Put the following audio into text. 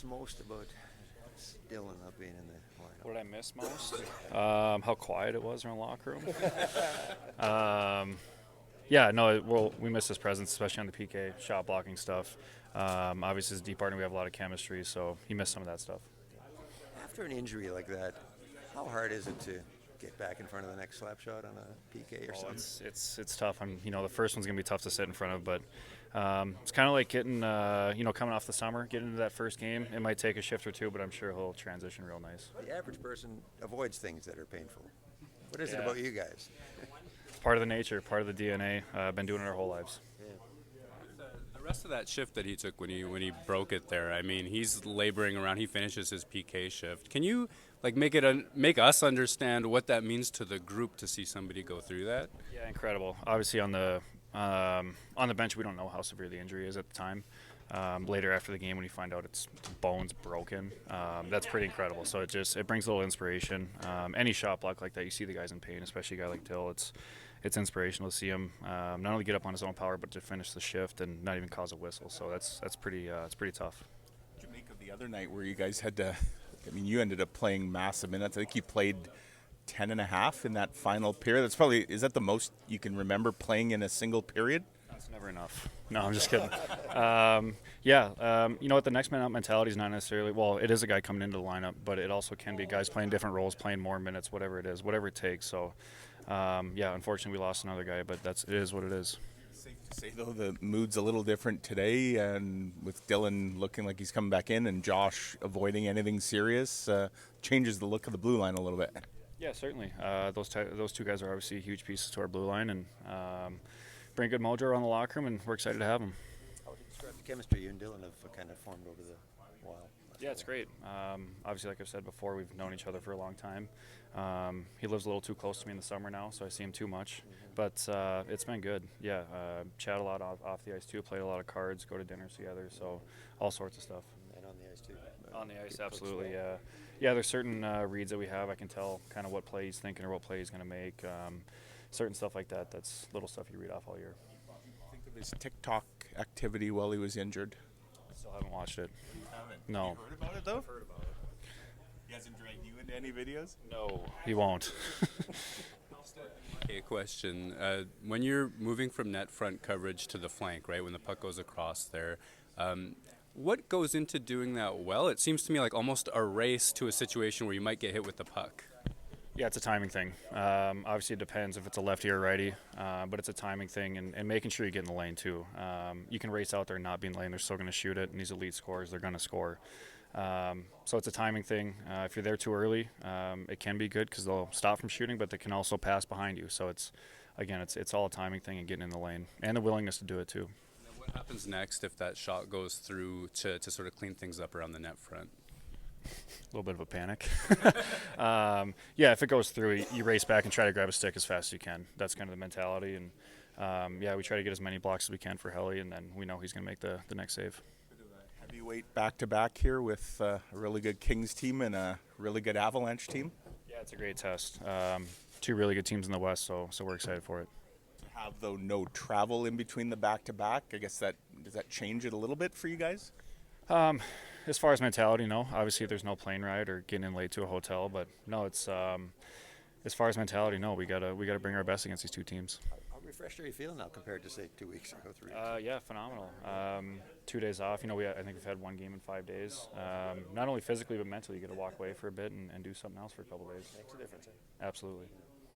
most about Dylan not being in the lineup? What did I miss most? How quiet it was in our locker room. Yeah, no, well, we miss his presence, especially on the PK shot blocking stuff. Obviously, as a deep partner, we have a lot of chemistry, so he missed some of that stuff. After an injury like that, how hard is it to get back in front of the next slap shot on a PK or something? It's tough. The first one's gonna be tough to sit in front of, but it's kind of like getting, coming off the summer, getting into that first game. It might take a shift or two, but I'm sure he'll transition real nice. The average person avoids things that are painful. What is it about you guys? It's part of the nature, part of the DNA. Been doing it our whole lives. The rest of that shift that he took when he broke it there, I mean, he's laboring around. He finishes his PK shift. Can you make us understand what that means to the group to see somebody go through that? Yeah, incredible. Obviously, on the bench, we don't know how severe the injury is at the time. Later after the game, when you find out it's bones broken, that's pretty incredible. So it brings a little inspiration. Any shot block like that, you see the guys in pain, especially a guy like Dill. It's inspirational to see him not only get up on his own power, but to finish the shift and not even cause a whistle. So it's pretty tough. What did you make of the other night where you guys had to? I mean, you ended up playing massive minutes. I think you played 10 and a half in that final period. Is that the most you can remember playing in a single period? That's never enough. No, I'm just kidding. You know what? The next man out mentality is not necessarily, well, it is a guy coming into the lineup, but it also can be guys playing different roles, playing more minutes, whatever it is, whatever it takes. So, unfortunately we lost another guy, but it is what it is. Safe to say, though, the mood's a little different today, and with Dylan looking like he's coming back in and Josh avoiding anything serious, changes the look of the blue line a little bit. Yeah, certainly. Those two guys are obviously huge pieces to our blue line, and bring good mojo around the locker room, and we're excited to have them. How would you describe the chemistry you and Dylan have kind of formed over the while? Yeah, it's great. Obviously, like I've said before, we've known each other for a long time. He lives a little too close to me in the summer now, so I see him too much. But it's been good. Yeah, chat a lot off the ice too, played a lot of cards, go to dinners together, so all sorts of stuff. And on the ice too. On the ice, absolutely, yeah. Yeah, there's certain reads that we have. I can tell kind of what play he's thinking or what play he's going to make. Certain stuff like that, that's little stuff you read off all year. Think of his TikTok activity while he was injured. Still haven't watched it. You haven't? No. You heard about it, though? I've heard about it. He hasn't dragged you into any videos? No, he won't. A question. When you're moving from net front coverage to the flank, right, when the puck goes across there, what goes into doing that well? It seems to me like almost a race to a situation where you might get hit with the puck. Yeah, it's a timing thing. Obviously, it depends if it's a lefty or righty, but it's a timing thing and making sure you get in the lane, too. You can race out there and not be in the lane. They're still going to shoot it, and these elite scorers, they're going to score. So it's a timing thing. If you're there too early, it can be good because they'll stop from shooting, but they can also pass behind you. So it's all a timing thing and getting in the lane and the willingness to do it, too. What happens next if that shot goes through to sort of clean things up around the net front? A little bit of a panic. If it goes through, you race back and try to grab a stick as fast as you can. That's kind of the mentality. And, we try to get as many blocks as we can for Helly, and then we know he's going to make the next save. Heavyweight back-to-back here with a really good Kings team and a really good Avalanche team. Yeah, it's a great test. Two really good teams in the West, so we're excited for it. To have, though, no travel in between the back-to-back, I guess does that change it a little bit for you guys? As far as mentality, no. Obviously, there's no plane ride or getting in late to a hotel, but no, it's as far as mentality, no. We gotta bring our best against these two teams. How refreshed are you feeling now compared to, say, 2 weeks ago, 3 weeks? Yeah, phenomenal. 2 days off. I think we've had one game in 5 days. Not only physically but mentally, you get to walk away for a bit and do something else for a couple of days. Makes a difference. Absolutely.